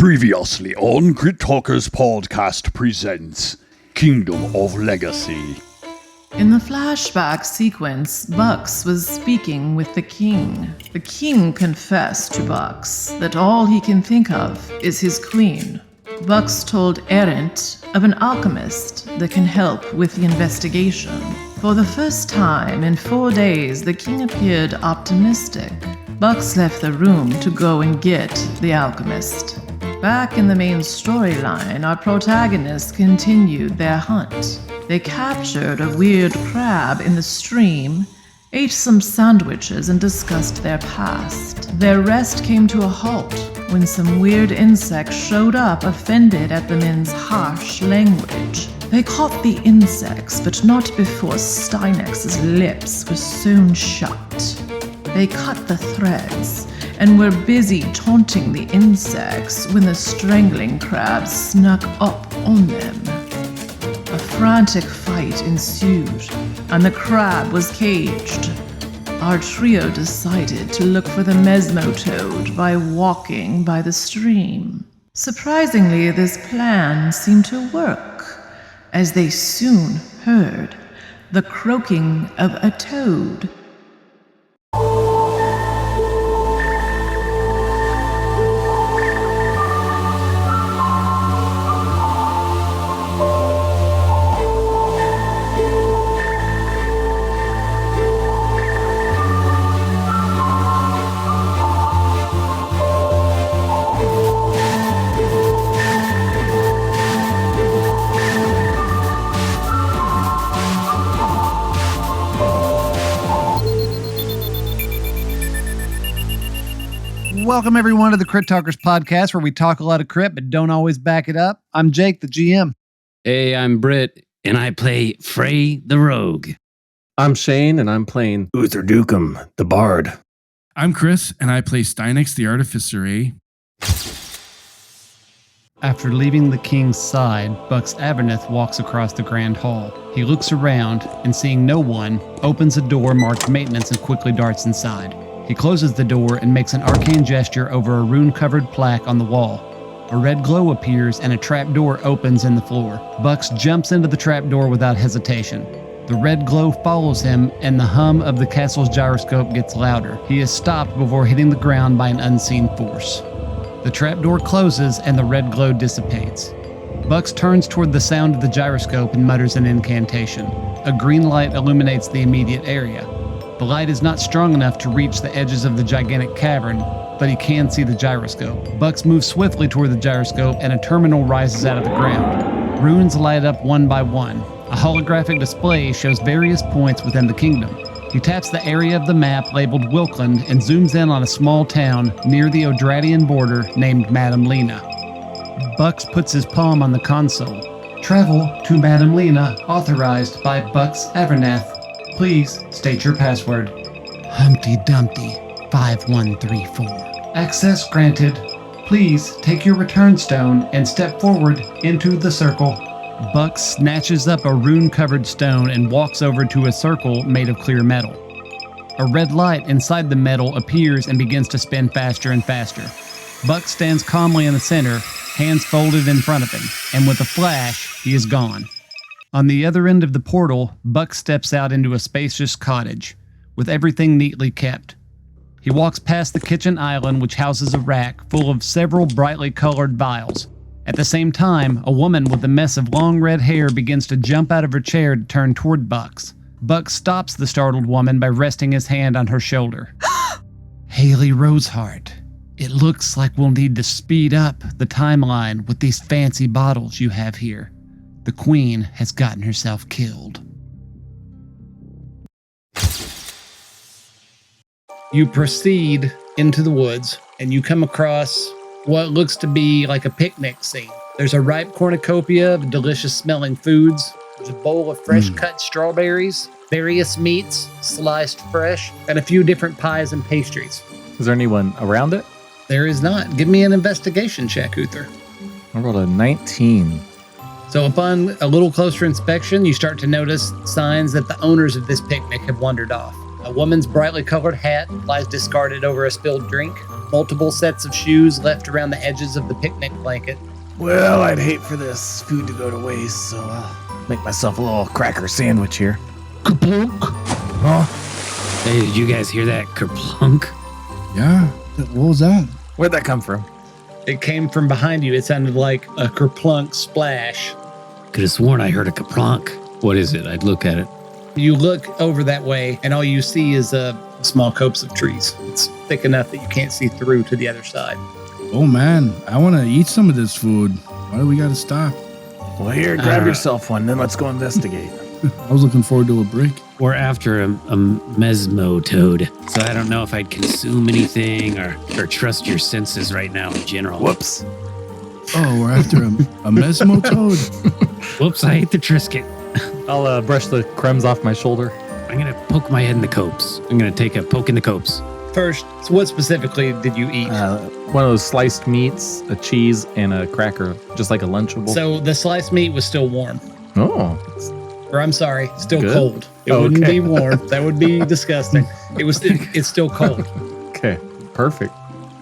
Previously on CritTalkers podcast presents Kingdom of Legacy. In the flashback sequence, Bucks was speaking with the king. The king confessed to Bucks that all he can think of is his queen. Bucks told Errant of an alchemist that can help with the investigation. For the first time in 4 days, the king appeared optimistic. Bucks left the room to go and get the alchemist. Back in the main storyline, our protagonists continued their hunt. They captured a weird crab in the stream, ate some sandwiches, and discussed their past. Their rest came to a halt when some weird insect showed up, offended at the men's harsh language. They caught the insects, but not before Stynexx's lips were sewn shut. They cut the threads and were busy taunting the insects when the strangling crabs snuck up on them. A frantic fight ensued, and the crab was caged. Our trio decided to look for the Mesmotoad by walking by the stream. Surprisingly, this plan seemed to work, as they soon heard the croaking of a toad. Welcome, everyone, to the CritTalkers podcast, where we talk a lot of crit, but don't always back it up. I'm Jake, the GM. Hey, I'm Britt, and I play Frey the Rogue. I'm Shane, and I'm playing Uther Dukem, the Bard. I'm Chris, and I play Stynexx, the Artificer. After leaving the king's side, Bucks Averneth walks across the grand hall. He looks around, and seeing no one, opens a door marked maintenance and quickly darts inside. He closes the door and makes an arcane gesture over a rune-covered plaque on the wall. A red glow appears and a trap door opens in the floor. Bucks jumps into the trap door without hesitation. The red glow follows him and the hum of the castle's gyroscope gets louder. He is stopped before hitting the ground by an unseen force. The trap door closes and the red glow dissipates. Bucks turns toward the sound of the gyroscope and mutters an incantation. A green light illuminates the immediate area. The light is not strong enough to reach the edges of the gigantic cavern, but he can see the gyroscope. Bucks moves swiftly toward the gyroscope and a terminal rises out of the ground. Runes light up one by one. A holographic display shows various points within the kingdom. He taps the area of the map labeled Wilkland and zooms in on a small town near the Odradian border named Madame Lena. Bucks puts his palm on the console. Travel to Madame Lena, authorized by Bucks Averneth. Please state your password. Humpty Dumpty 5134. Access granted. Please take your return stone and step forward into the circle. Bucks snatches up a rune-covered stone and walks over to a circle made of clear metal. A red light inside the metal appears and begins to spin faster and faster. Bucks stands calmly in the center, hands folded in front of him, and with a flash, he is gone. On the other end of the portal, Buck steps out into a spacious cottage, with everything neatly kept. He walks past the kitchen island, which houses a rack full of several brightly colored vials. At the same time, a woman with a mess of long red hair begins to jump out of her chair to turn toward Bucks. Buck stops the startled woman by resting his hand on her shoulder. Haley Rosehart, it looks like we'll need to speed up the timeline with these fancy bottles you have here. The queen has gotten herself killed. You proceed into the woods, and you come across what looks to be like a picnic scene. There's a ripe cornucopia of delicious smelling foods. There's a bowl of fresh cut strawberries, various meats, sliced fresh, and a few different pies and pastries. Is there anyone around it? There is not. Give me an investigation check, Uther. I rolled a 19. So upon a little closer inspection, you start to notice signs that the owners of this picnic have wandered off. A woman's brightly colored hat lies discarded over a spilled drink. multiple sets of shoes left around the edges of the picnic blanket. Well, I'd hate for this food to go to waste, so I'll make myself a little cracker sandwich here. Kaplunk. Huh? Hey, did you guys hear that kerplunk? Yeah. What was that? Where'd that come from? It came from behind you. It sounded like a kerplunk splash. Could have sworn I heard a kerplunk. What is it? I'd look at it. You look over that way, and all you see is a small copse of trees. It's thick enough that you can't see through to the other side. Oh, man. I want to eat some of this food. Why do we got to stop? Well, here, grab yourself one, then let's go investigate. I was looking forward to a break. We're after a mesmo toad, so I don't know if I'd consume anything or trust your senses right now in general. Whoops. Oh, we're after a mesmo toad? Whoops, I ate the Trisket. I'll brush the crumbs off my shoulder. I'm going to poke my head in the copse. I'm going to take a poke in the copse. First, so what specifically did you eat? One of those sliced meats, a cheese, and a cracker, just like a Lunchable. So the sliced meat was still warm. Oh. Or I'm sorry, still Good. cold. It wouldn't be warm. That would be disgusting. It's still cold. Okay, perfect.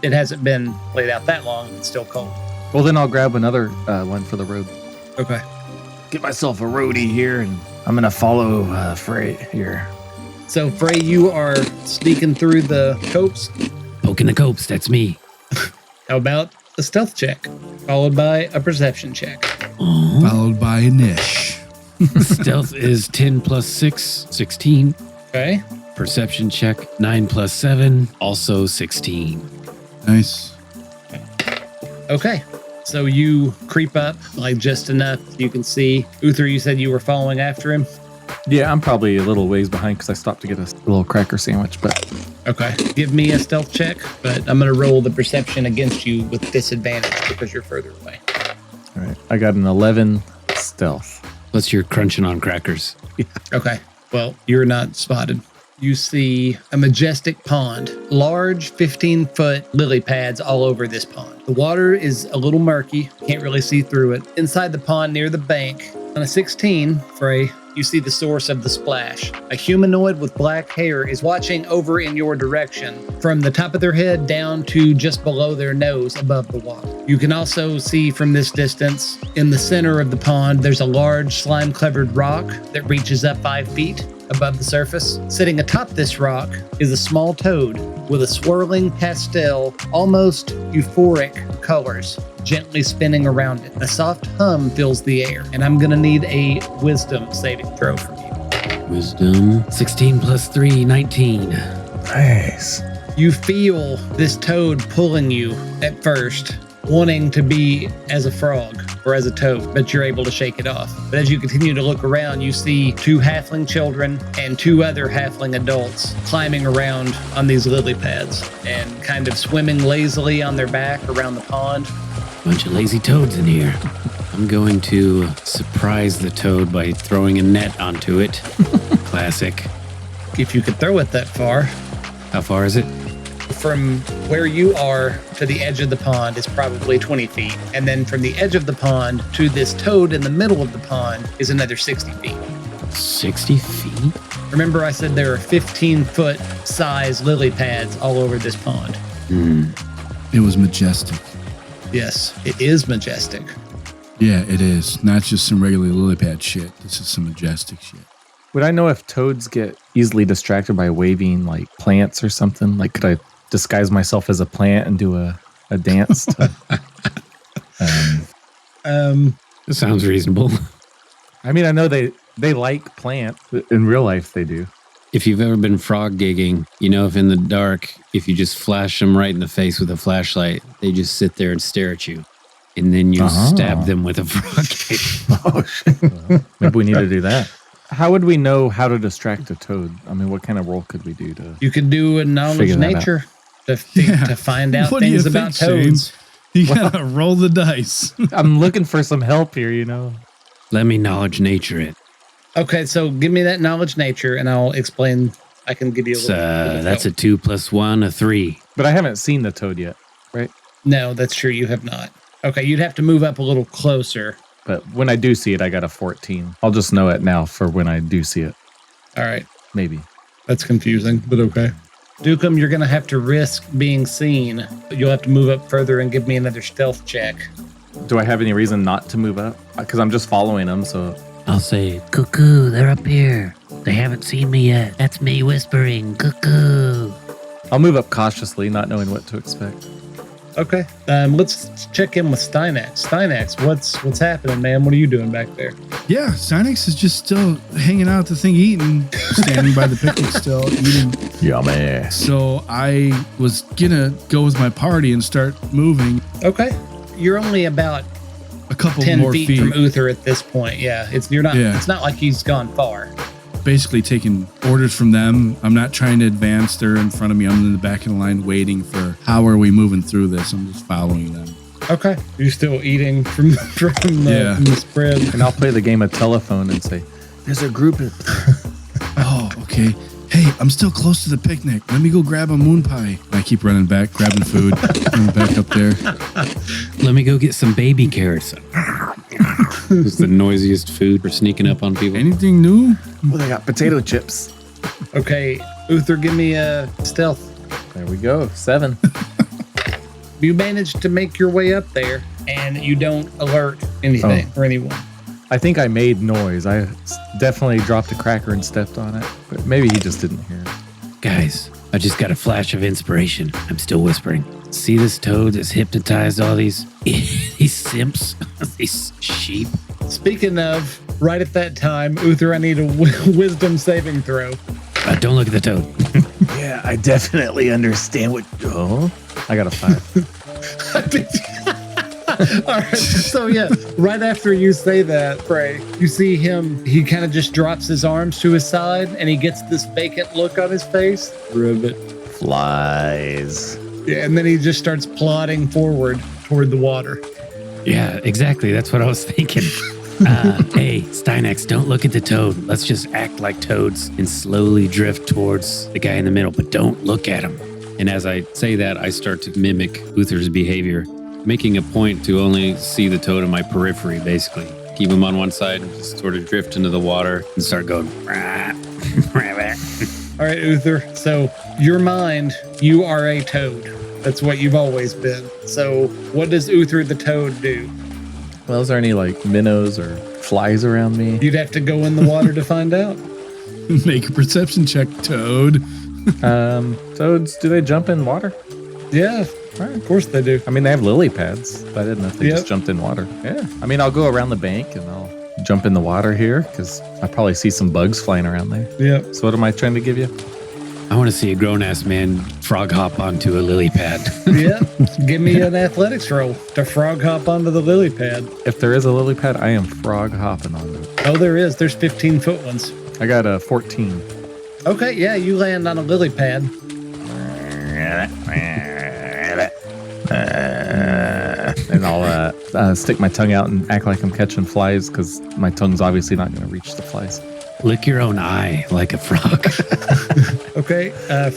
It hasn't been laid out that long. It's still cold. Well, then I'll grab another one for the road. Okay. Get myself a roadie here, and I'm going to follow Frey here. So Frey, you are sneaking through the copse. Poke in the copse, that's me. How about a stealth check, followed by a perception check? Followed by a niche. Stealth is 10 plus 6, 16. Okay. Perception check, 9 plus 7, also 16. Nice. Okay. So you creep up like just enough you can see. Uther, you said you were following after him? Yeah, I'm probably a little ways behind because I stopped to get a little cracker sandwich, but... Okay. Give me a stealth check, but I'm going to roll the perception against you with disadvantage because you're further away. All right, I got an 11 stealth. Plus you're crunching on crackers. Okay. Well, you're not spotted. You see a majestic pond, large 15-foot lily pads all over this pond. The water is a little murky, can't really see through it. Inside the pond near the bank, on a 16, Frey, you see the source of the splash. A humanoid with black hair is watching over in your direction, from the top of their head down to just below their nose above the water. You can also see from this distance, in the center of the pond, there's a large slime-covered rock that reaches up 5 feet above the surface. Sitting atop this rock is a small toad with a swirling pastel, almost euphoric colors gently spinning around it. A soft hum fills the air, and I'm gonna need a wisdom saving throw from you. Wisdom, 16 plus 3, 19. Nice. You feel this toad pulling you at first, wanting to be as a frog or as a toad, but you're able to shake it off. But as you continue to look around, you see 2 halfling children and 2 other halfling adults climbing around on these lily pads and kind of swimming lazily on their back around the pond. Bunch of lazy toads in here. I'm going to surprise the toad by throwing a net onto it. Classic. If you could throw it that far. How far is it? From where you are to the edge of the pond is probably 20 feet. And then from the edge of the pond to this toad in the middle of the pond is another 60 feet. 60 feet? Remember I said there are 15-foot size lily pads all over this pond. It was majestic. Yes, it is majestic. Yeah, it is. Not just some regular lily pad shit. This is some majestic shit. Would I know if toads get easily distracted by waving like plants or something? Like, could I disguise myself as a plant and do a dance? That sounds reasonable. I mean, I know they like plants. In real life, they do. If you've ever been frog gigging, you know if in the dark, if you just flash them right in the face with a flashlight, they just sit there and stare at you. And then you stab them with a frog gig. Oh, shit. Maybe we need to do that. How would we know how to distract a toad? I mean, what kind of roll could we do to... You could do a knowledge Figure that nature to find out What do you things think, about Shane? toads. You gotta roll the dice. I'm looking for some help here, you know? Let me knowledge nature it. Okay, so give me that knowledge nature and I'll explain. I can give you a It's, little that's a 2 plus 1, a 3. But I haven't seen the toad yet, right? No, that's true. You have not. Okay, you'd have to move up a little closer. But when I do see it, I got a 14. I'll just know it now for when I do see it. All right. Maybe. That's confusing, but okay. Dukem, you're going to have to risk being seen. You'll have to move up further and give me another stealth check. Do I have any reason not to move up? Because I'm just following them, so... I'll say, cuckoo, they're up here. They haven't seen me yet. That's me whispering, cuckoo. I'll move up cautiously, not knowing what to expect. Okay. Let's check in with Stynexx. Stynexx, what's happening, man? What are you doing back there? Yeah, Stynexx is just still hanging out the thing eating, standing by the picnic still eating. Yummy. So I was gonna go with my party and start moving Okay. You're only about a couple 10 more feet feet. from Uther at this point. Yeah. It's not like he's gone far. Basically taking orders from them. I'm not trying to advance. They're in front of me. I'm in the back of the line waiting for how are we moving through this. I'm just following them. Okay. You're still eating from the spread. And I'll play the game of telephone and say, there's a group of... Oh, okay. Hey, I'm still close to the picnic. Let me go grab a moon pie. I keep running back, grabbing food, running back up there. Let me go get some baby carrots. It's the noisiest food for sneaking up on people. Anything new? Oh, they got potato chips. Okay. Uther, give me a stealth. There we go. 7. You managed to make your way up there and you don't alert anything or anyone. I think I made noise. I definitely dropped a cracker and stepped on it, but maybe he just didn't hear it. Guys, I just got a flash of inspiration. I'm still whispering. See this toad that's hypnotized all these simps, these sheep? Speaking of, right at that time, Uther, I need a wisdom saving throw. Don't look at the toad. Yeah, I definitely understand what... Oh, I got a 5. All right, so yeah, right after you say that, Frey, you see him, he kind of just drops his arms to his side and he gets this vacant look on his face. Ribbit. Flies. Yeah, and then he just starts plodding forward toward the water. Yeah, exactly. That's what I was thinking. Hey, Stynexx, don't look at the toad. Let's just act like toads and slowly drift towards the guy in the middle, but don't look at him. And as I say that, I start to mimic Uther's behavior, making a point to only see the toad in my periphery, basically. Keep him on one side and just sort of drift into the water and start going. All right, Uther. So your mind, you are a toad. That's what you've always been. So what does Uther the toad do? Well, is there any like minnows or flies around me? You'd have to go in the water to find out. Make a perception check, toad. Toads, do they jump in water? Yeah, of course they do. I mean, they have lily pads, but I didn't know if they Yep. just jumped in water. Yeah. I mean, I'll go around the bank and I'll jump in the water here because I probably see some bugs flying around there. Yeah. So what am I trying to give you? I want to see a grown-ass man frog hop onto a lily pad. Yeah. Give me an athletics roll to frog hop onto the lily pad. If there is a lily pad, I am frog hopping onto it. Oh, there is. There's 15-foot ones. I got a 14. Okay, yeah, you land on a lily pad. And I'll stick my tongue out and act like I'm catching flies because my tongue's obviously not going to reach the flies. Lick your own eye like a frog. Okay,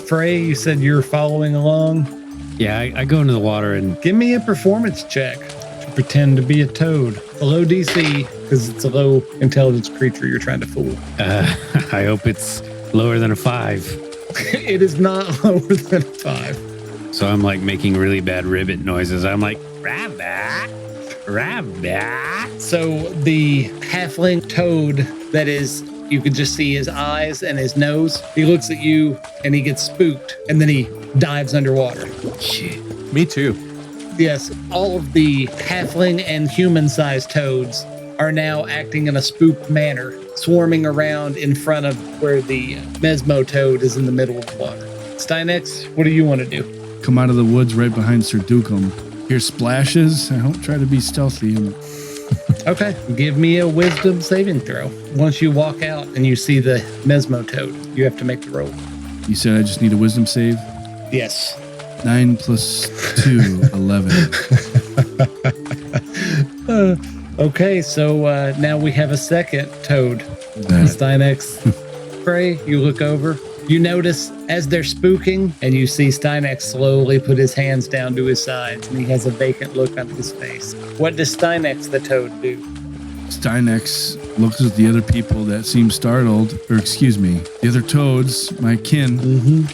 Frey, you said you're following along. Yeah, I go into the water and Give me a performance check to pretend to be a toad. A low DC, because it's a low intelligence creature you're trying to fool. I hope it's lower than a 5. It is not lower than a 5. So I'm like making really bad ribbit noises. I'm like, rabbit, rabbit. So the halfling toad that is, you could just see his eyes and his nose. He looks at you and he gets spooked and then he dives underwater. Shit. Me too. Yes, all of the halfling and human-sized toads are now acting in a spooked manner, swarming around in front of where the Mesmo toad is in the middle of the water. Stynexx, what do you want to do? Come out of the woods right behind Sir Dukem. Hear splashes. I don't try to be stealthy. Okay, give me a wisdom saving throw. Once you walk out and you see the Mesmo toad, you have to make the roll. You said I just need a wisdom save? Yes. 9 plus 2, 11. Okay, so now we have a second toad. Stynexx. Frey, you look over. You notice as they're spooking, and you see Stynexx slowly put his hands down to his sides, and he has a vacant look on his face. What does Stynexx the toad do? Stynexx looks at the other people that seem startled, or excuse me, the other toads, my kin.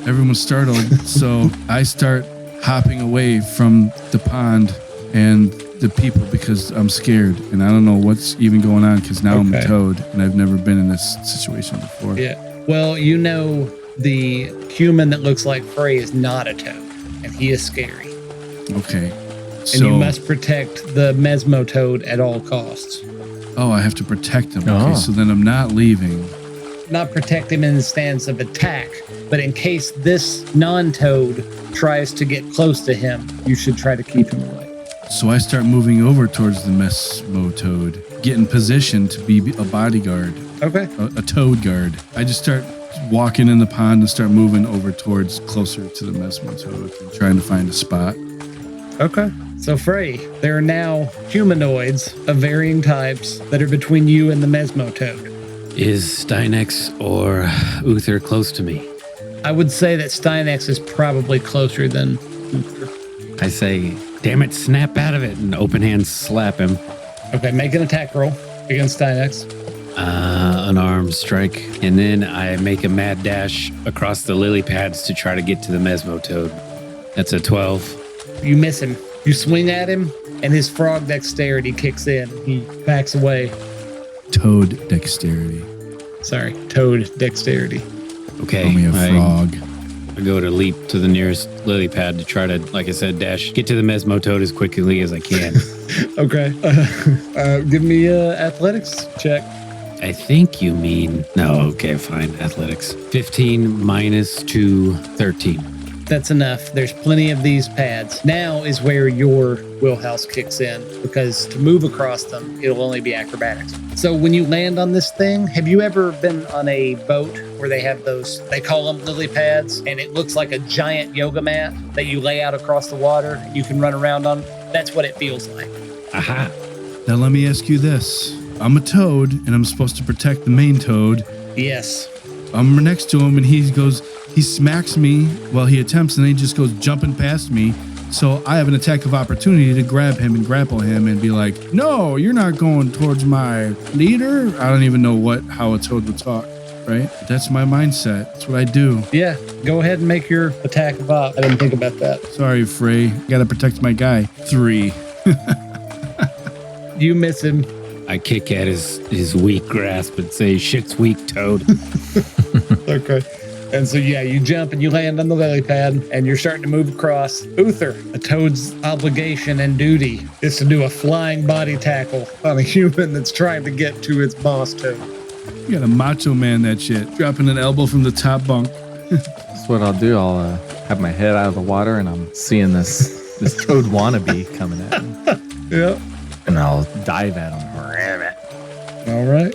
Everyone's startled. So I start hopping away from the pond and the people because I'm scared and I don't know what's even going on because now I'm a toad and I've never been in this situation before. Yeah. Well, you know, the human that looks like Frey is not a toad, and he is scary. Okay. And you must protect the Mesmo toad at all costs. Oh, I have to protect him. Okay, so then I'm not leaving. Not protect him in the stance of attack, but in case this non-toad tries to get close to him, you should try to keep him away. So I start moving over towards the Mesmo toad, get in position to be a bodyguard. Okay. A toad guard. I just start walking in the pond and start moving over towards closer to the Mesmo toad and trying to find a spot. Okay. So Frey, there are now humanoids of varying types that are between you and the Mesmo toad. Is Stynexx or Uther close to me? I would say that Stynexx is probably closer than Uther. I say, damn it, snap out of it, and open hand slap him. Okay, make an attack roll against Stynexx. Unarmed strike. And then I make a mad dash across the lily pads to try to get to the Mesmo toad. That's a 12. You miss him. You swing at him, and his frog dexterity kicks in. He backs away. Toad dexterity. Sorry, toad dexterity. Okay. Call me a frog. I go to leap to the nearest lily pad to try to, like I said, dash, get to the Mesmo toad as quickly as I can. Okay. Give me a athletics check. I think you mean... No, okay, fine. Athletics. 15 minus 2, 13. That's enough. There's plenty of these pads. Now is where your wheelhouse kicks in, because to move across them, it'll only be acrobatics. So when you land on this thing, have you ever been on a boat where they have those, they call them lily pads, and it looks like a giant yoga mat that you lay out across the water, you can run around on? That's what it feels like. Aha. Now let me ask you this. I'm a toad and I'm supposed to protect the main toad. Yes. I'm next to him and he smacks me while he attempts and then he just goes jumping past me. So I have an attack of opportunity to grab him and grapple him and be like, no, you're not going towards my leader. I don't even know how a toad would talk, right? That's my mindset. That's what I do. Yeah, go ahead and make your attack of op. I didn't think about that. Sorry, Frey. Gotta protect my guy. 3. You miss him. I kick at his weak grasp and say, shit's weak, toad. Okay. And so, yeah, you jump and you land on the lily pad and you're starting to move across. Uther, a toad's obligation and duty is to do a flying body tackle on a human that's trying to get to its boss toad. You gotta macho man that shit. Dropping an elbow from the top bunk. That's what I'll do. I'll have my head out of the water and I'm seeing this toad wannabe coming at me. Yeah. And I'll dive at him. All right.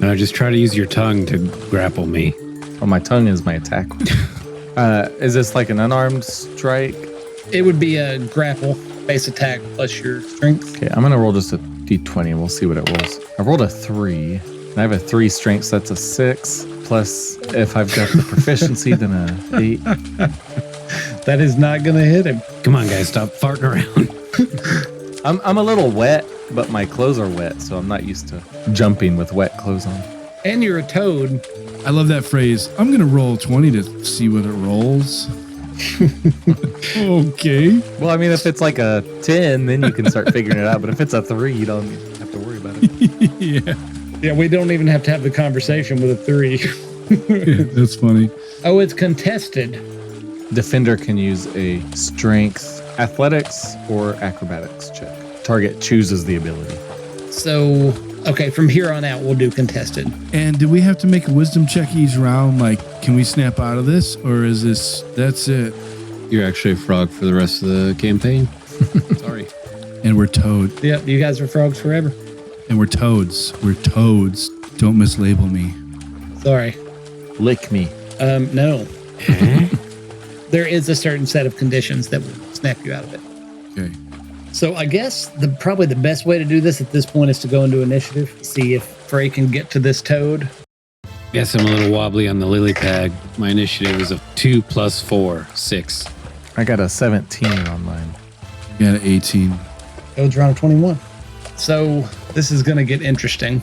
No, just try to use your tongue to grapple me. Oh, my tongue is my attack. Is this like an unarmed strike? It would be a grapple base attack plus your strength. Okay, I'm going to roll just a d20 and we'll see what it rolls. I rolled a 3. And I have a 3 strength, so that's a 6. Plus, if I've got the proficiency, then a 8. That is not going to hit him. Come on, guys, stop farting around. I'm a little wet, but my clothes are wet, so I'm not used to jumping with wet clothes on. And you're a toad. I love that phrase. I'm going to roll 20 to see what it rolls. Okay. Well, I mean, if it's like a 10, then you can start figuring it out. But if it's a 3, you don't have to worry about it. Yeah. Yeah, we don't even have to have the conversation with a 3. That's funny. Oh, it's contested. Defender can use a strength, athletics, or acrobatics check. Target chooses the ability. So, okay, from here on out, we'll do contested. And do we have to make a wisdom check each round? Like, can we snap out of this? Or is that's it? You're actually a frog for the rest of the campaign. Sorry. And we're toad. Yep, you guys are frogs forever. And we're toads. We're toads. Don't mislabel me. Sorry. Lick me. No. There is a certain set of conditions that will snap you out of it. Okay. So I guess probably the best way to do this at this point is to go into initiative, see if Frey can get to this toad. Guess I'm a little wobbly on the lily pad. My initiative is a 2 + 4, 6. I got a 17 on mine. Yeah, 18. Toad's around a 21. So this is going to get interesting.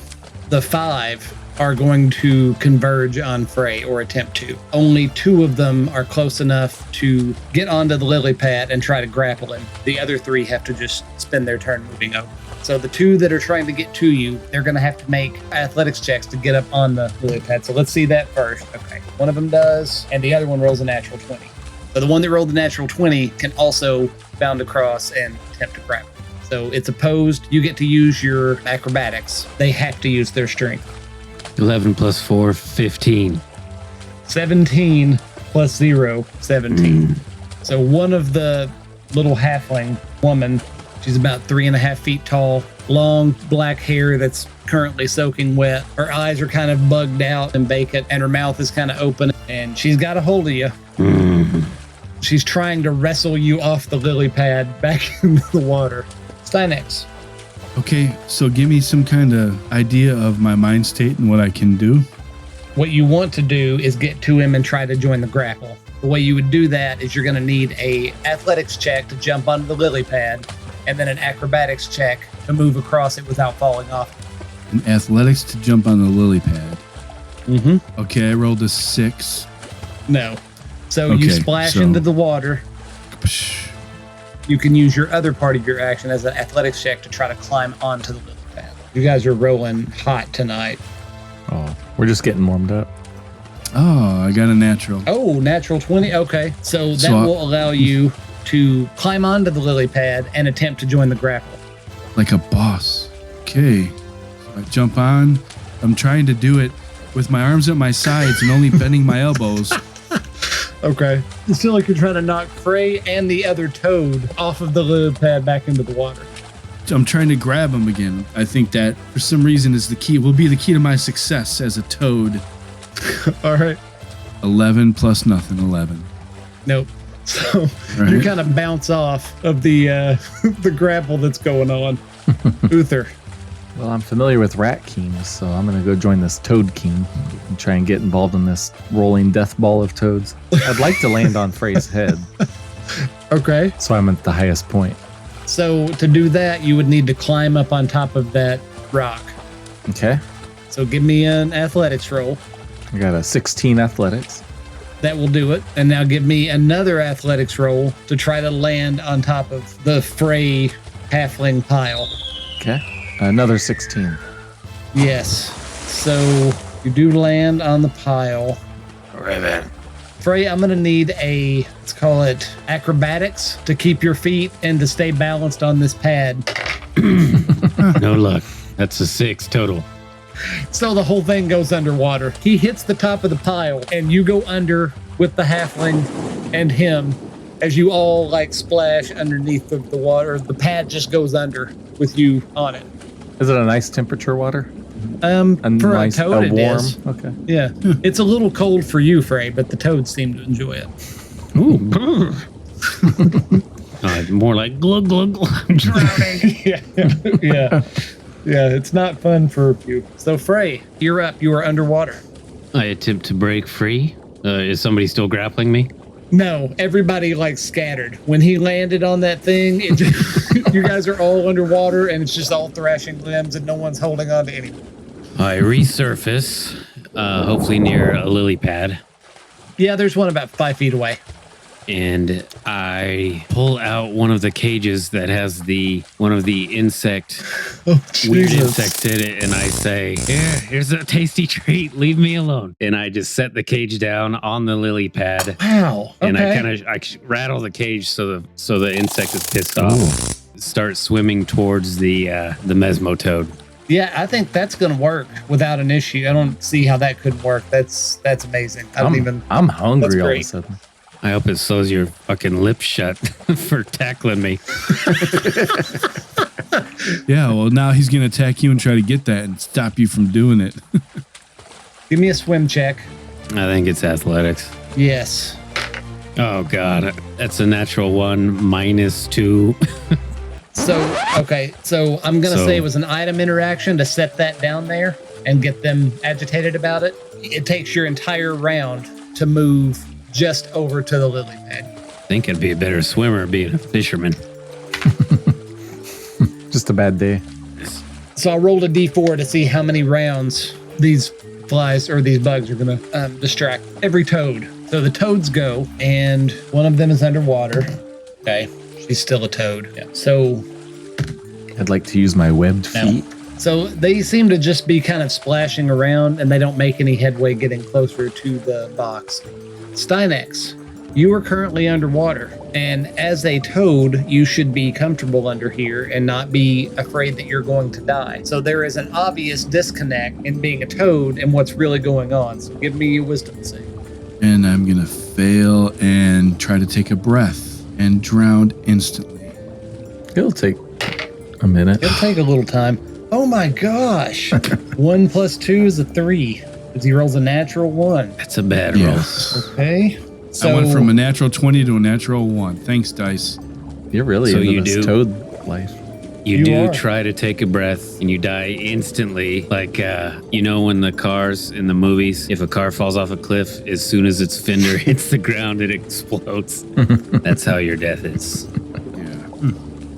The 5 are going to converge on Frey or attempt to. Only 2 of them are close enough to get onto the lily pad and try to grapple him. The other 3 have to just spend their turn moving over. So the 2 that are trying to get to you, they're going to have to make athletics checks to get up on the lily pad. So let's see that first. Okay. One of them does, and the other one rolls a natural 20. So the one that rolled the natural 20 can also bound across and attempt to grapple. So it's opposed. You get to use your acrobatics. They have to use their strength. 11 plus 4, 15. 17 plus 0, 17. So one of the little halfling woman, she's about 3.5 feet tall, long black hair that's currently soaking wet. Her eyes are kind of bugged out and vacant, and her mouth is kind of open, and she's got a hold of you. She's trying to wrestle you off the lily pad back into the water. Stynexx. Okay, so give me some kind of idea of my mind state and what I can do. What you want to do is get to him and try to join the grapple. The way you would do that is you're going to need a athletics check to jump onto the lily pad, and then an acrobatics check to move across it without falling off. An athletics to jump on the lily pad. Mm-hmm. Okay, I rolled a 6. No. So you splash into the water. You can use your other part of your action as an athletics check to try to climb onto the lily pad. You guys are rolling hot tonight. Oh, we're just getting warmed up. Oh, I got a natural. Oh, natural 20. Okay. So that will allow you to climb onto the lily pad and attempt to join the grapple. Like a boss. Okay. So I jump on. I'm trying to do it with my arms at my sides and only bending my elbows. Okay. You feel like you're trying to knock Frey and the other toad off of the lily pad back into the water. I'm trying to grab him again. I think that for some reason is the key. Will be the key to my success as a toad. All right. 11 plus nothing. 11. Nope. So you kind of bounce off of the the grapple that's going on. Uther. Well, I'm familiar with rat kings, so I'm going to go join this toad king and try and get involved in this rolling death ball of toads. I'd like to land on Frey's head. Okay. So I'm at the highest point. So to do that, you would need to climb up on top of that rock. Okay. So give me an athletics roll. I got a 16 athletics. That will do it. And now give me another athletics roll to try to land on top of the Frey halfling pile. Okay. Another 16. Yes. So you do land on the pile. Right then. Frey, I'm going to need a, let's call it acrobatics to keep your feet and to stay balanced on this pad. No luck. That's a 6 total. So the whole thing goes underwater. He hits the top of the pile and you go under with the halfling and him as you all like splash underneath the water. The pad just goes under with you on it. Is it a nice temperature water? For nice, a toad, it warm. is. Okay. Yeah. It's a little cold for you, Frey, but the toads seem to enjoy it. Ooh. More like glug, glug, glug. I'm drowning. Yeah. Yeah, it's not fun for you. So, Frey, you're up. You are underwater. I attempt to break free. Is somebody still grappling me? No, everybody like scattered. When he landed on that thing, it just, you guys are all underwater and it's just all thrashing limbs and no one's holding on to anyone. I resurface, hopefully near a lily pad, Yeah, there's one about 5 feet away. and I pull out one of the cages that has one of the weird insects in it, and I say, here's a tasty treat. Leave me alone. And I just set the cage down on the lily pad. Wow. And Okay. I rattle the cage so the insect is pissed off. Start swimming towards the Mesmo toad. Yeah, I think that's going to work without an issue. I don't see how that could work. That's amazing. I'm hungry That's all of a great. sudden. I hope it sews your fucking lips shut for tackling me. Yeah, well, now he's going to attack you and try to get that and stop you from doing it. Give me a swim check. I think it's athletics. Yes. Oh God, that's a natural 1 -2. So I'm going to say it was an item interaction to set that down there and get them agitated about it. It takes your entire round to move just over to the lily pad. I think I'd be a better swimmer being a fisherman. Just a bad day. So I rolled a d4 to see how many rounds these flies or these bugs are going to distract every toad. So the toads go, and one of them is underwater. Okay, she's still a toad. Yeah. So I'd like to use my webbed feet. So they seem to just be kind of splashing around, and they don't make any headway getting closer to the box. Stynexx, you are currently underwater, and as a toad, you should be comfortable under here and not be afraid that you're going to die. So there is an obvious disconnect in being a toad and what's really going on. So give me your wisdom save. And I'm going to fail and try to take a breath and drown instantly. It'll take a minute. It'll take a little time. Oh my gosh. 1 + 2 is a 3. If he rolls a natural 1. That's a bad roll. Okay. So I went from a natural 20 to a natural 1. Thanks, dice. You're really So into you this do? toad life. You do are. try to take a breath and you die instantly. Like, you know, when the cars in the movies, if a car falls off a cliff, as soon as its fender hits the ground, it explodes. That's how your death is. Yeah.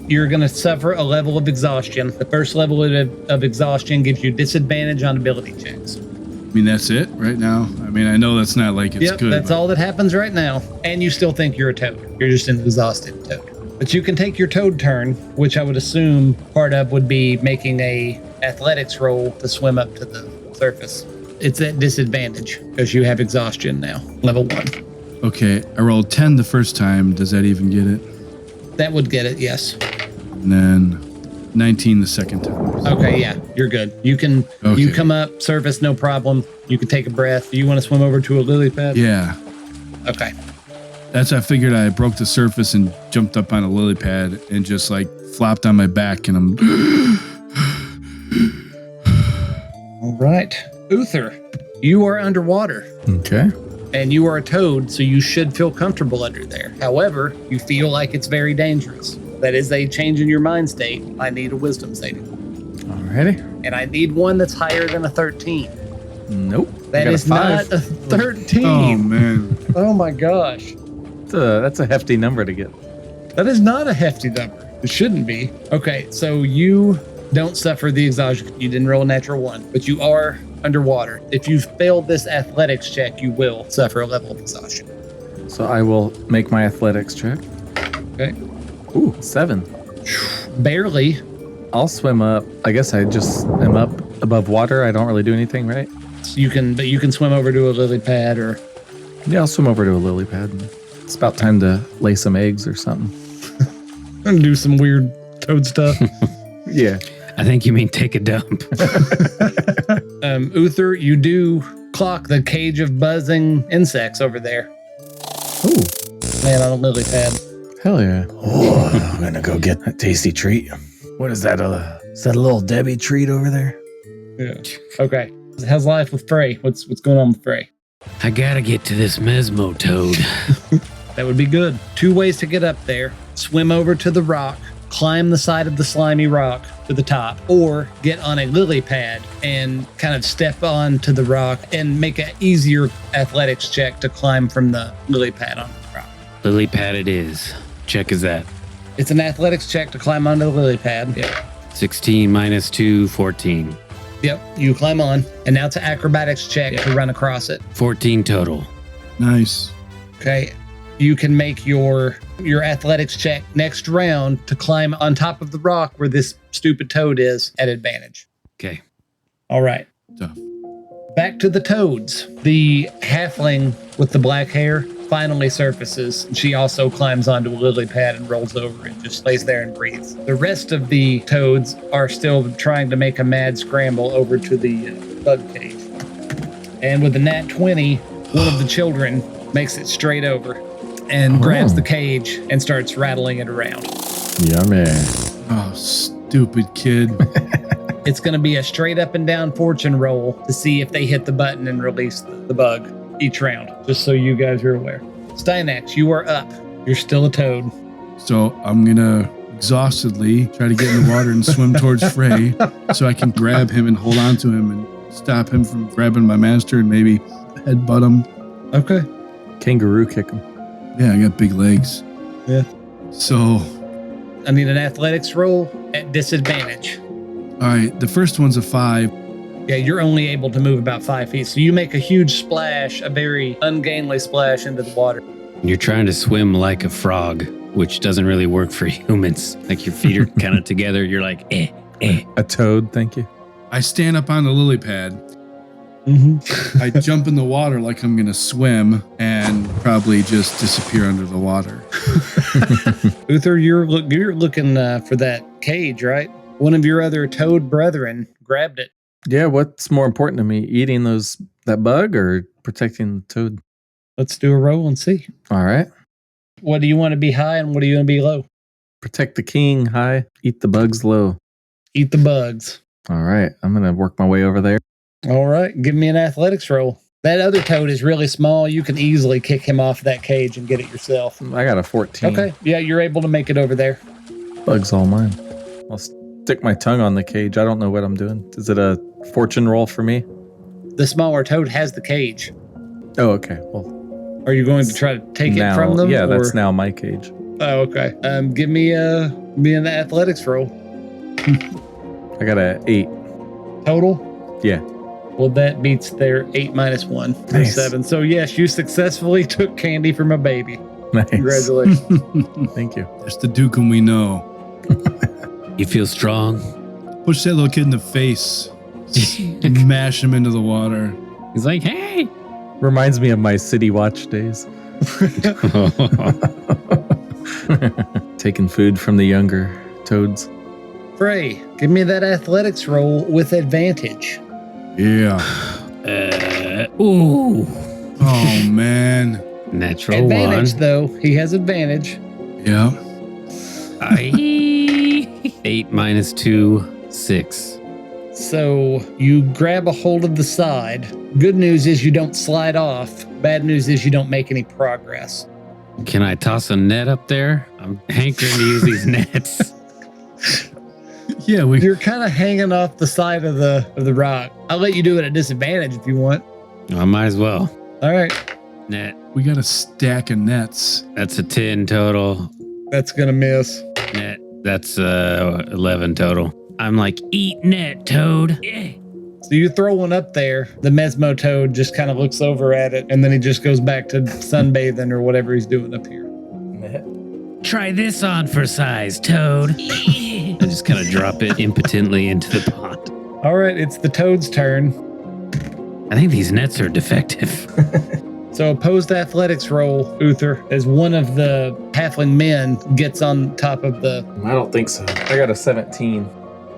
you're going to suffer a level of exhaustion. The first level of exhaustion gives you disadvantage on ability checks. I mean, that's it right now. I mean, I know that's not like it's Yep, good. that's all that happens right now. And you still think you're a toad. You're just an exhausted toad. But you can take your toad turn, which I would assume part of would be making a athletics roll to swim up to the surface. It's at disadvantage because you have exhaustion now, level 1. Okay, I rolled 10 the first time. Does that even get it? That would get it, yes. And then 19 the second time. Okay, yeah, you're good. You can Okay. you come up, surface, no problem. You can take a breath. You want to swim over to a lily pad? Yeah, Okay. that's I figured I broke the surface and jumped up on a lily pad and just like flopped on my back and I'm All right. Uther, you are underwater. Okay. And you are a toad, so you should feel comfortable under there. However, you feel like it's very dangerous. That is a change in your mind state. I need a wisdom saving. Alrighty. And I need one that's higher than a 13. Nope. That I got is a 5. not a 13. oh man. Oh my gosh. That's a hefty number to get. That is not a hefty number. It shouldn't be. Okay, so you don't suffer the exhaustion. You didn't roll a natural 1, but you are underwater. If you failed this athletics check, you will suffer a level of exhaustion. So I will make my athletics check. Okay. Ooh, 7. Barely. I'll swim up. I guess I just am up above water. I don't really do anything, right? You can swim over to a lily pad or Yeah, I'll swim over to a lily pad. It's about time to lay some eggs or something. and do some weird toad stuff. Yeah. I think you mean take a dump. Uther, you do clock the cage of buzzing insects over there. Ooh, Man on a lily pad. hell yeah. Oh, I'm gonna go get a tasty treat. What is that? Is that a little Debbie treat over there? Yeah. Okay. How's life with Frey? What's going on with Frey? I gotta get to this Mesmo toad. That would be good. 2 ways to get up there. Swim over to the rock, climb the side of the slimy rock to the top, or get on a lily pad and kind of step onto the rock and make an easier athletics check to climb from the lily pad onto the rock. Lily pad it is. Check is that. It's an athletics check to climb onto the lily pad. Yeah. 16 minus 2, 14. Yep. You climb on, and now it's an acrobatics check to run across it. 14 total. Nice. Okay. You can make your athletics check next round to climb on top of the rock where this stupid toad is at advantage. Okay. All right. Tough. Back to the toads. The halfling with the black hair finally surfaces. She also climbs onto a lily pad and rolls over and just lays there and breathes. The rest of the toads are still trying to make a mad scramble over to the bug cage. And with the nat 20, one of the children makes it straight over and grabs the cage and starts rattling it around. Yummy. Oh, stupid kid. It's going to be a straight up and down fortune roll to see if they hit the button and release the bug each round, just so you guys are aware. Stynexx, you are up. You're still a toad. So I'm gonna exhaustedly try to get in the water and swim towards Frey so I can grab him and hold on to him and stop him from grabbing my master and maybe headbutt him. Okay. Kangaroo kick him. Yeah, I got big legs. Yeah. So I need an athletics roll at disadvantage. All right, the first one's a 5. Yeah, you're only able to move about 5 feet. So you make a huge splash, a very ungainly splash into the water. You're trying to swim like a frog, which doesn't really work for humans. Like your feet are kind of together. You're like, A toad, thank you. I stand up on the lily pad. I jump in the water like I'm going to swim and probably just disappear under the water. Uther, you're looking for that cage, right? One of your other toad brethren grabbed it. Yeah, what's more important to me, eating that bug or protecting the toad? Let's do a roll and see. All right. What do you want to be high and what do you want to be low? Protect the king high, eat the bugs low. Eat the bugs. All right, I'm going to work my way over there. All right, give me an athletics roll. That other toad is really small. You can easily kick him off that cage and get it yourself. I got a 14. Okay, yeah, you're able to make it over there. Bug's all mine. I'll stick my tongue on the cage. I don't know what I'm doing. Is it a fortune roll for me? The smaller toad has the cage. Oh, okay. Well, Are you going to try to take now, it from them? yeah, that's or? now my cage. Oh, okay. Give me an athletics roll. I got a 8. Total? Yeah. Well, that beats their 8 minus 1. Nice. 7. So, yes, you successfully took candy from a baby. Nice. Congratulations. Thank you. That's the Duke we know. you feel strong? Push that little kid in the face. Smash him into the water. He's like, hey. Reminds me of my City Watch days. Taking food from the younger toads. Frey, give me that athletics roll with advantage. Yeah. Ooh. Oh, man. Natural Advantage, 1. though. He has advantage. Yeah. 8 minus 2, 6. So you grab a hold of the side. Good news is you don't slide off. Bad news is you don't make any progress. Can I toss a net up there? I'm hankering to use these nets. Yeah, You're kind of hanging off the side of the rock. I'll let you do it at disadvantage if you want. I might as well. All right. Net. we got a stack of nets. That's a 10 total. That's going to miss. Net. That's 11 total. I'm like, eat net, toad. Yeah. So you throw one up there. The Mesmo toad just kind of looks over at it, and then he just goes back to sunbathing or whatever he's doing up here. Try this on for size, toad. I just kind of drop it impotently into the pond. All right, it's the toad's turn. I think these nets are defective. So opposed athletics roll, Uther, as one of the halfling men gets on top of the... I don't think so. I got a 17.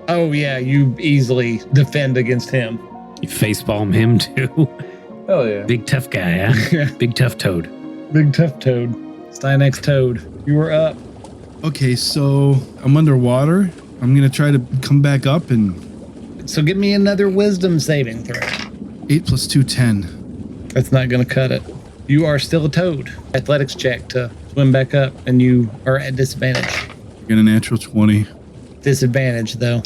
Oh, yeah, you easily defend against him. You facepalm him too. Hell yeah. Big tough guy, huh? Big tough toad. Big tough toad. Stynexx toad. You were up. Okay, so I'm underwater. I'm going to try to come back up and... So give me another wisdom saving throw. 8 plus 2, 10. That's not going to cut it. You are still a toad. Athletics check to swim back up, and you are at disadvantage. Get a natural 20. Disadvantage, though.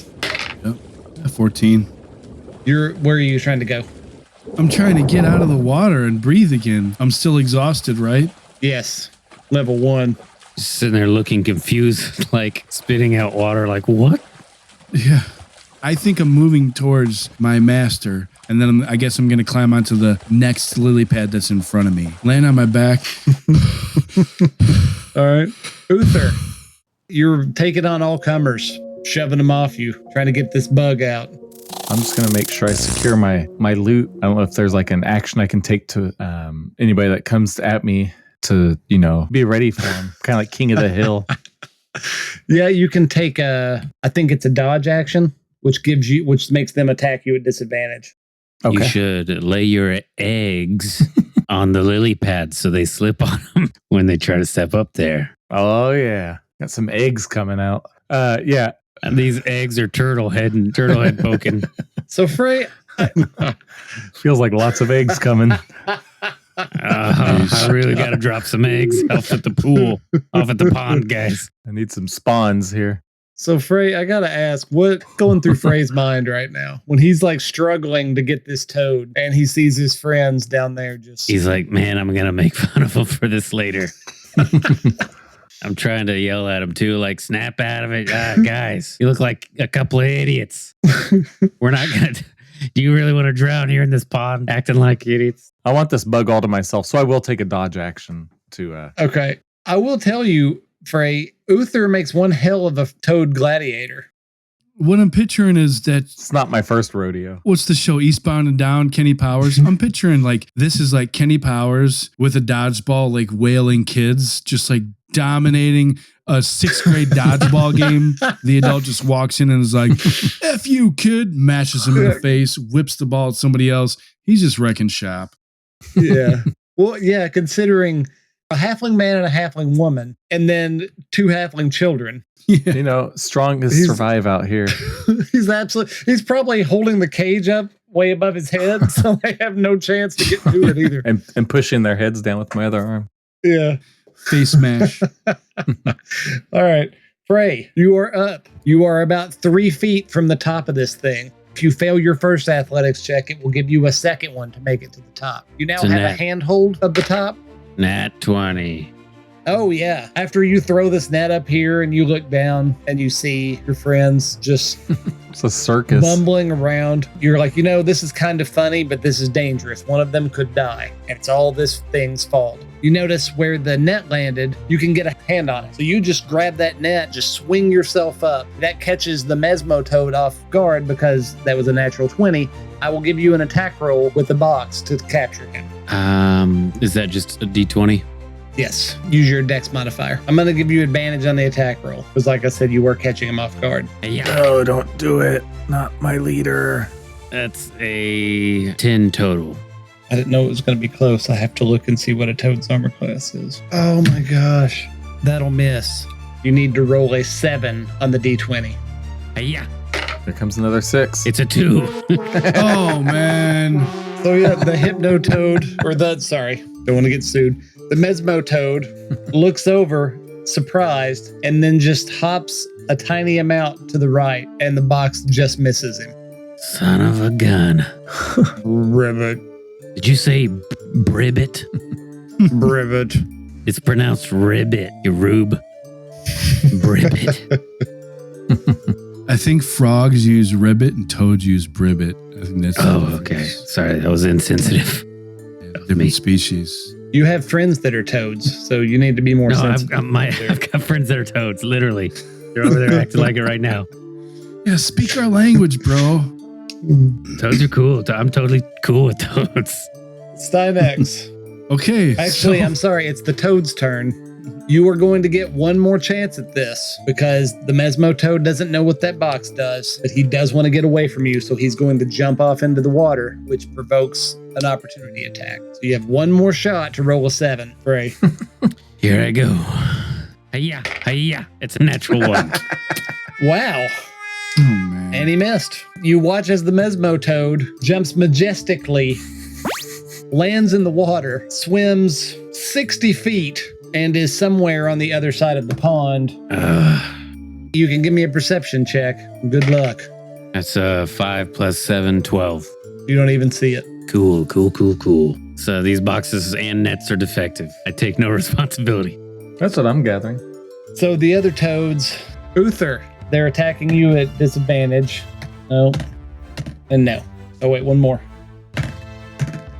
Yep. A 14. Where are you trying to go? I'm trying to get out of the water and breathe again. I'm still exhausted, right? Yes. Level 1. Just sitting there looking confused, like spitting out water, like, what? Yeah. I think I'm moving towards my master, and then I guess I'm going to climb onto the next lily pad that's in front of me. Land on my back. All right. Uther, you're taking on all comers, shoving them off you, trying to get this bug out. I'm just going to make sure I secure my loot. I don't know if there's like an action I can take to anybody that comes at me to, be ready for them. Kind of like King of the Hill. Yeah, you can take I think it's a dodge action, which makes them attack you at disadvantage. Okay. You should lay your eggs on the lily pad so they slip on them when they try to step up there. Oh, yeah. Got some eggs coming out. Yeah. And these eggs are turtle head poking. So Frey, Feels like lots of eggs coming. I really got to drop some eggs off at the pool, off at the pond, guys. I need some spawns here. So Frey, I gotta ask, what's going through Frey's mind right now when he's like struggling to get this toad and he sees his friends down there just... He's like, man, I'm going to make fun of him for this later. I'm trying to yell at him too, like snap out of it. Guys, you look like a couple of idiots. We're not going to. Do you really want to drown here in this pond acting like idiots? I want this bug all to myself, so I will take a dodge action to. Okay. I will tell you, Frey, Uther makes one hell of a toad gladiator. What I'm picturing is that It's not my first rodeo. what's the show Eastbound and Down, Kenny Powers. I'm picturing like this is like Kenny Powers with a dodgeball, like wailing kids, just like dominating a 6th grade dodgeball game. The adult just walks in and is like, F you, kid, mashes him in the face, whips the ball at somebody else. He's just wrecking shop. Yeah. Well, yeah, considering a halfling man and a halfling woman, and then 2 halfling children. Yeah. You know, strongest survive out here. He's probably holding the cage up way above his head, so they have no chance to get to it either. and pushing their heads down with my other arm. Yeah. Face smash. All right. Frey, you are up. You are about 3 feet from the top of this thing. If you fail your first athletics check, it will give you a second one to make it to the top. You now It's a have a net. handhold of the top. Nat 20. Oh, yeah. After you throw this net up here and you look down and you see your friends just It's a circus. bumbling around, you're like, this is kind of funny, but this is dangerous. One of them could die, and it's all this thing's fault. You notice where the net landed, you can get a hand on it. So you just grab that net, just swing yourself up. That catches the Mesmo Toad off guard because that was a natural 20. I will give you an attack roll with the box to capture him. Is that just a D20? Yes, use your dex modifier. I'm going to give you advantage on the attack roll because, like I said, you were catching him off guard. Yeah. No, don't do it. Not my leader. That's a 10 total. I didn't know it was going to be close. I have to look and see what a Toad's armor class is. Oh my gosh. That'll miss. You need to roll a 7 on the D20. Yeah. Here comes another 6. It's a 2. Oh, man. So yeah, the Hypno Toad, don't want to get sued. The Mesmo Toad looks over, surprised, and then just hops a tiny amount to the right, and the box just misses him. Son of a gun. Ribbit. Did you say bribbit? Ribbit. It's pronounced ribbit, you rube. Bribbit. I think frogs use ribbit and toads use bribbit. I think that's Okay. Sorry, that was insensitive. different species. You have friends that are toads, so you need to be more No, sensitive. I've got friends that are toads, literally. They're over there acting like it right now. Yeah, speak our language, bro. Toads are cool. I'm totally cool with toads. Stynexx. Okay. Actually, I'm sorry, it's the Toad's turn. You are going to get one more chance at this because the Mesmo Toad doesn't know what that box does, but he does want to get away from you, so he's going to jump off into the water, which provokes an opportunity attack. So you have one more shot to roll a 7, Frey. Here I go. Hiya, hiya. It's a natural 1. Wow. Oh, man. And he missed. You watch as the Mesmo Toad jumps majestically, lands in the water, swims 60 feet, and is somewhere on the other side of the pond. You can give me a perception check. Good luck. That's 5 plus 7, 12. You don't even see it. Cool. So these boxes and nets are defective. I take no responsibility. That's what I'm gathering. So the other toads, Uther, they're attacking you at disadvantage. No. And no. Oh, wait, one more.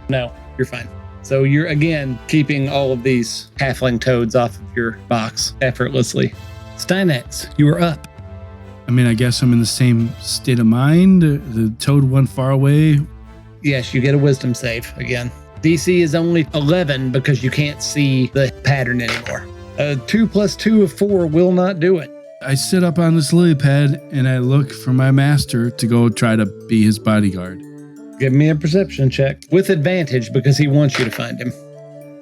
No, you're fine. So you're, again, keeping all of these halfling toads off of your box effortlessly. Stynexx, you are up. I mean, I guess I'm in the same state of mind. The toad went far away. Yes, you get a wisdom save again. DC is only 11 because you can't see the pattern anymore. 2 plus 2 of 4 will not do it. I sit up on this lily pad and I look for my master to go try to be his bodyguard. Give me a perception check with advantage because he wants you to find him.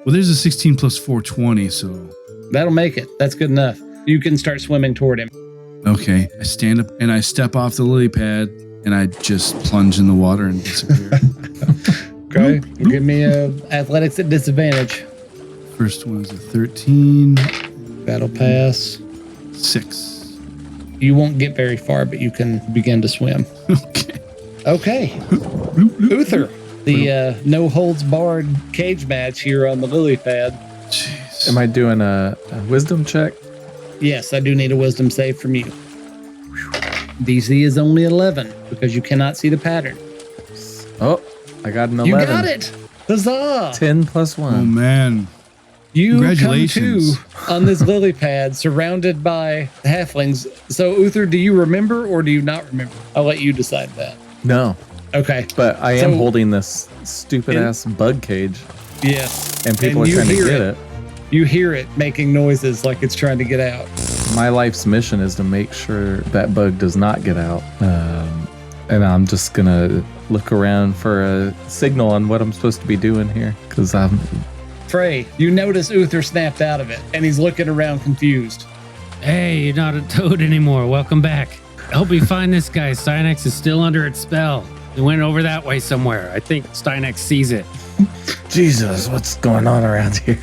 Well, there's a 16 plus 4, 20, so... That'll make it. That's good enough. You can start swimming toward him. Okay, I stand up and I step off the lily pad and I just plunge in the water and disappear. Okay. Give me a athletics at disadvantage. First one's a 13. That'll pass. 6. You won't get very far, but you can begin to swim. Okay. Okay. Uther, the no holds barred cage match here on the lily pad. Jeez. Am I doing a wisdom check? Yes, I do need a wisdom save from you. DC is only 11 because you cannot see the pattern. Oh, I got an 11. You got it! Huzzah! 10 plus 1. Oh man. You come to Congratulations. on this lily pad surrounded by halflings. So, Uther, do you remember or do you not remember? I'll let you decide that. No, Okay. but I am So- holding this stupid ass bug cage, Yes. and people And are trying to hear get it. You hear it making noises like it's trying to get out. My life's mission is to make sure that bug does not get out. And I'm just gonna look around for a signal on what I'm supposed to be doing here, because I'm. Frey, you notice Uther snapped out of it and he's looking around confused. Hey, you're not a toad anymore. Welcome back. I hope you find this guy. Stynexx is still under its spell. It went over that way somewhere. I think Stynexx sees it. Jesus, what's going on around here?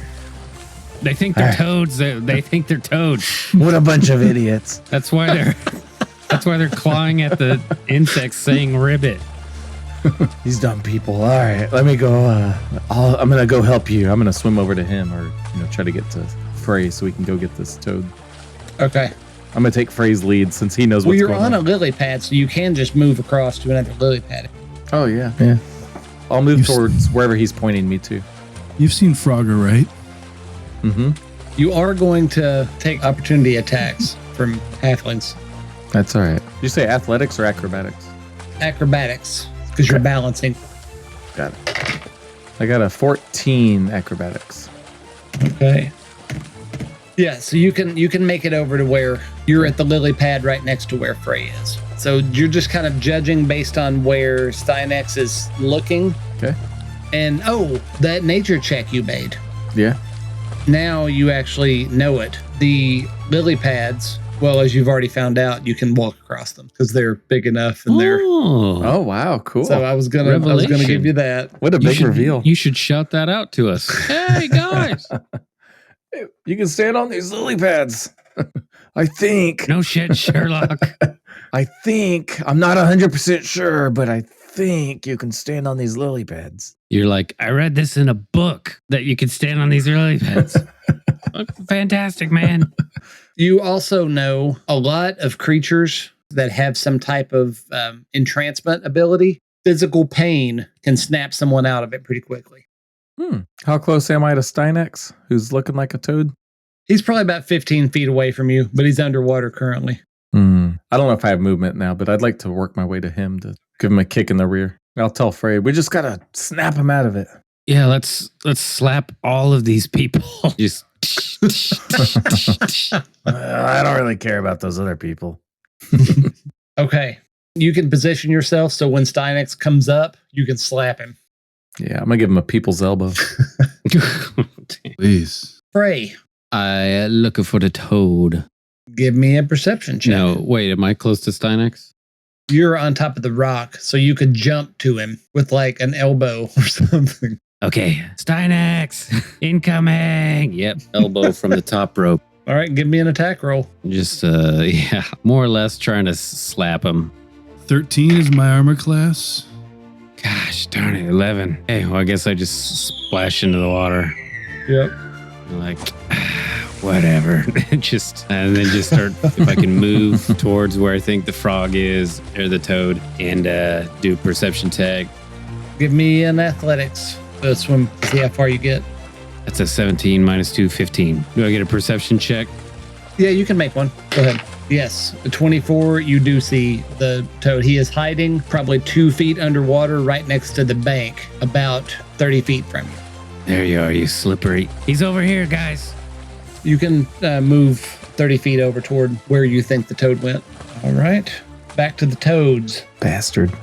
They think they're toads. They think they're toads. What a bunch of idiots. That's why they're clawing at the insects, saying ribbit. These dumb people. All right, let me go. I'm going to go help you. I'm gonna swim over to him, or try to get to Frey so we can go get this toad. Okay. I'm gonna take Frey's lead since he knows Well, what's you're going on a lily pad, so you can just move across to another lily pad. Oh yeah. Yeah. I'll move You've towards wherever he's pointing me to. You've seen Frogger, right? Mm-hmm. You are going to take opportunity attacks from halflings. That's all right. Did you say athletics or acrobatics? Acrobatics, because you're balancing. Got it. I got a 14 acrobatics. Okay. Yeah, so you can make it over to where you're at the lily pad right next to where Frey is. So you're just kind of judging based on where Stynexx is looking. Okay. And that nature check you made. Yeah. Now you actually know it. The lily pads, well, as you've already found out, you can walk across them because they're big enough and they're. Oh wow, cool. So I was gonna Revelation. give you that. What a big reveal. You should shout that out to us. Hey guys! You can stand on these lily pads. I think. No shit, Sherlock. I think. I'm not 100% sure, but I think you can stand on these lily pads. You're like, I read this in a book that you could stand on these lily pads. Fantastic, man. You also know a lot of creatures that have some type of entrancement ability. Physical pain can snap someone out of it pretty quickly. How close am I to Stynexx, who's looking like a toad? He's probably about 15 feet away from you, but he's underwater currently. I don't know if I have movement now, but I'd like to work my way to him to give him a kick in the rear. I'll tell Frey, we just gotta snap him out of it. Yeah, let's slap all of these people. Just I don't really care about those other people. Okay. You can position yourself so when Stynexx comes up, you can slap him. Yeah, I'm gonna give him a people's elbow. Please. Frey, looking for the toad. give me a perception check. No, wait, am I close to Stynexx? You're on top of the rock, so you could jump to him with like an elbow or something. Okay, Stynexx, incoming. Yep, elbow from the top rope. All right, give me an attack roll. Just, yeah, more or less trying to slap him. 13 is my armor class. Gosh darn it, 11. Hey, well, I guess I just splash into the water. Yep. Like, whatever. And then just start, if I can move towards where I think the frog is, or the toad, and do perception tag. Give me an athletics. Swim, see how far you get. That's a 17 minus 2, 15. Do I get a perception check? Yeah, you can make one. Go ahead. Yes, a 24, you do see the toad. He is hiding probably 2 feet underwater right next to the bank, about 30 feet from you. There you are, you slippery. He's over here, guys. You can move 30 feet over toward where you think the toad went. All right, back to the toads. Bastard.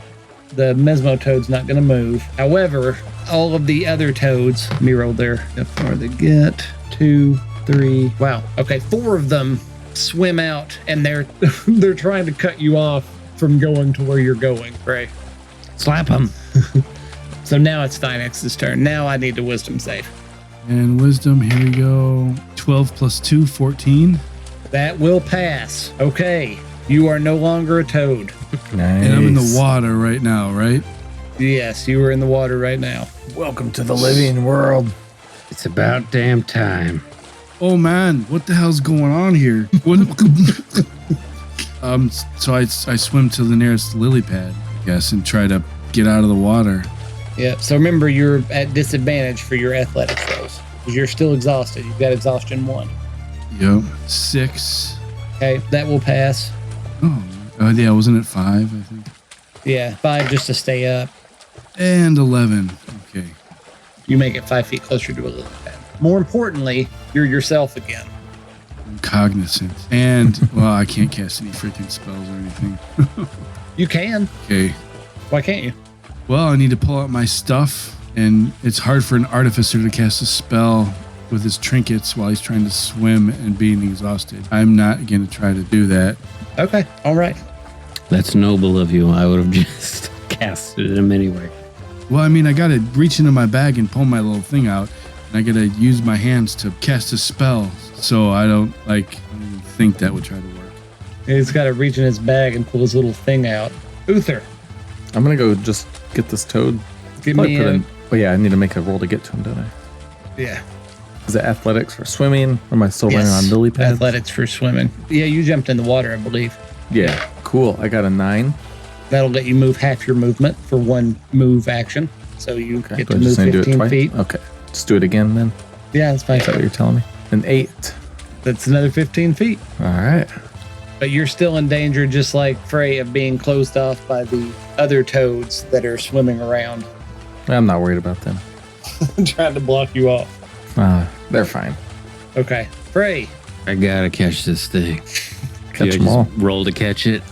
The Mesmo toad's not going to move. However, all of the other toads, let me roll there. How far they get? 2, 3. Wow. Okay, 4 of them swim out, and they're trying to cut you off from going to where you're going. Right. Slap him. So now it's Stynexx's turn. Now I need a wisdom save. And wisdom, here we go. 12 plus 2, 14. That will pass. Okay. You are no longer a toad. Nice. And I'm in the water right now, right? Yes, you are in the water right now. Welcome to the living world. It's about damn time. oh man, what the hell's going on here? So I swim to the nearest lily pad, I guess, and try to get out of the water. Yeah. So remember, you're at disadvantage for your athletics rolls because you're still exhausted. You've got exhaustion 1. Yep. 6. Okay, that will pass. Oh, yeah, wasn't it 5, I think? Yeah, 5 just to stay up. And 11. Okay. You make it 5 feet closer to a lily pad. More importantly, you're yourself again. I'm cognizant. And, well, I can't cast any freaking spells or anything. You can. Okay. Why can't you? Well, I need to pull out my stuff, and it's hard for an artificer to cast a spell with his trinkets while he's trying to swim and being exhausted. I'm not going to try to do that. Okay. All right. That's noble of you. I would have just casted him anyway. Well, I mean, I got to reach into my bag and pull my little thing out, and I got to use my hands to cast a spell. So I don't think that would try to work. He's got to reach in his bag and pull his little thing out. Uther. I'm gonna go just get this toad. Give me Oh yeah, I need to make a roll to get to him, don't I? Yeah. Is it athletics for swimming? Or am I still running on lily pads? Athletics for swimming. Yeah, you jumped in the water, I believe. Yeah, cool. I got a 9. That'll let you move half your movement for 1 move action. So you get Do to I just move need to do it 15 twice? feet. Okay, just do it again then. Yeah, that's fine. Is that what you're telling me? An 8. That's another 15 feet. All right. But you're still in danger, just like Frey, of being closed off by the other toads that are swimming around. I'm not worried about them. Trying to block you off. They're fine. Okay. Frey. I gotta catch this thing. Catch You them all. just roll to catch it.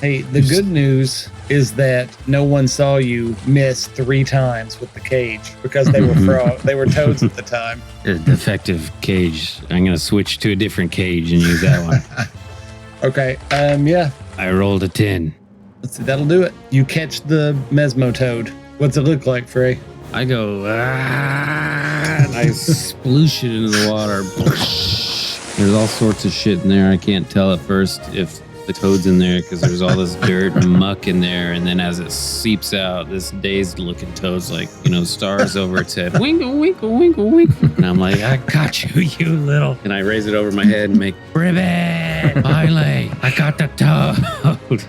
Hey, the good news is that no one saw you miss 3 times with the cage because they were they were toads at the time. A defective cage. I'm gonna switch to a different cage and use that one. Okay. Yeah. I rolled a 10. Let's see. That'll do it. You catch the Mesmo toad. What's it look like, Frey? I go, and I sploosh it into the water. There's all sorts of shit in there. I can't tell at first if the toad's in there because there's all this dirt and muck in there. And then as it seeps out, this dazed looking toad's like, stars over its head. Winkle, winkle, winkle, winkle. And I'm like, I got you, you little. And I raise it over my head and make, Ribbit, finally, I got the toad.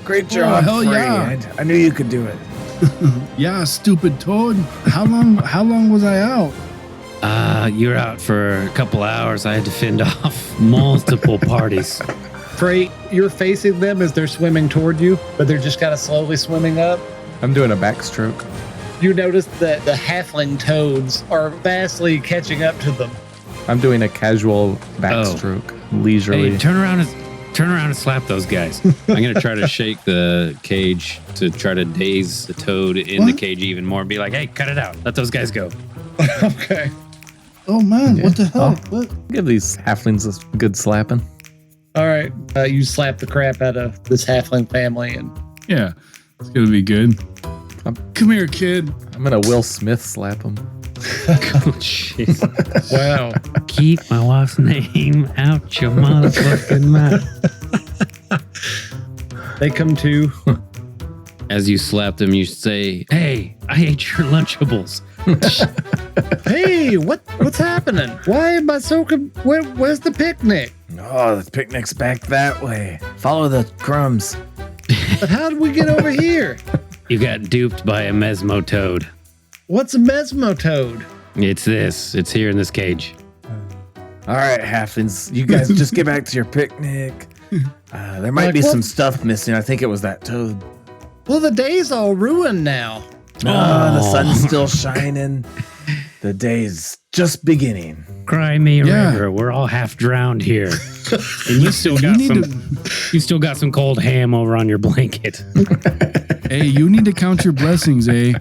Great job, hell Frey. yeah. I knew you could do it. Yeah, stupid toad. How long was I out? You're out for a couple hours. I had to fend off multiple parties. Frey, you're facing them as they're swimming toward you, but they're just kind of slowly swimming up. I'm doing a backstroke. You notice that the halfling toads are vastly catching up to them. I'm doing a casual backstroke, leisurely. Hey, turn around and slap those guys. I'm going to try to shake the cage to try to daze the toad in the cage even more and be like, hey, cut it out. Let those guys go. Okay. Oh man, what the hell? What? Give these halflings a good slapping. All right. You slap the crap out of this halfling family and Yeah, it's gonna be good. Come here, kid. I'm gonna Will Smith slap him. Oh, jeez. wow. Keep my wife's name out your motherfucking mouth. They come to. As you slap them, you say, hey, I ate your Lunchables. Hey, what's happening? Why am I so where's the picnic? Oh, the picnic's back that way. Follow the crumbs. But how did we get over here? You got duped by a Mesmo toad. What's a Mesmo toad? It's this. It's here in this cage. All right, halflings, you guys just get back to your picnic. There might be some stuff missing. I think it was that toad. Well, the day's all ruined now. The sun's still shining. The day's just beginning. Cry me a Yeah. river. We're all half drowned here. And you still got you still got some cold ham over on your blanket. Hey, you need to count your blessings, eh?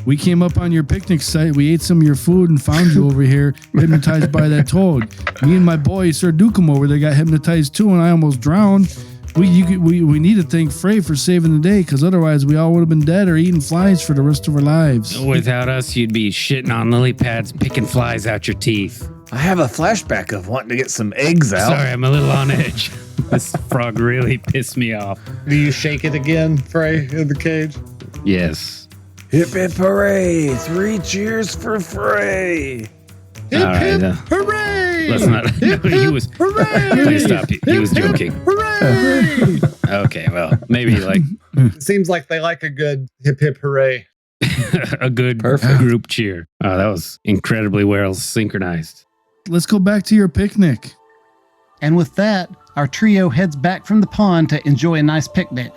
We came up on your picnic site. We ate some of your food and found you over here, hypnotized by that toad. Me and my boy, Sir Dukem, over there got hypnotized too, and I almost drowned. We need to thank Frey for saving the day, because otherwise we all would have been dead or eating flies for the rest of our lives. Without us, you'd be shitting on lily pads, picking flies out your teeth. I have a flashback of wanting to get some eggs out. Sorry, I'm a little on edge. This frog really pissed me off. Do you shake it again, Frey, in the cage? Yes. Hip hip hooray! 3 cheers for Frey! Hip All right, hip hooray! Let's not. No, he was. Please stop. He was joking. Hooray! Okay, well, maybe like It seems like they like a good hip hip hooray. a good group cheer. Oh, that was incredibly well synchronized. Let's go back to your picnic. And with that, our trio heads back from the pond to enjoy a nice picnic.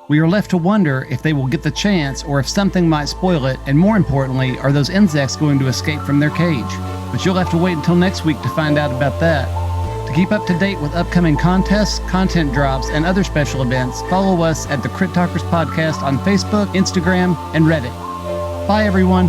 We are left to wonder if they will get the chance or if something might spoil it, and more importantly, are those insects going to escape from their cage? But you'll have to wait until next week to find out about that. To keep up to date with upcoming contests, content drops, and other special events, follow us at the CritTalkers podcast on Facebook, Instagram, and Reddit. Bye, everyone.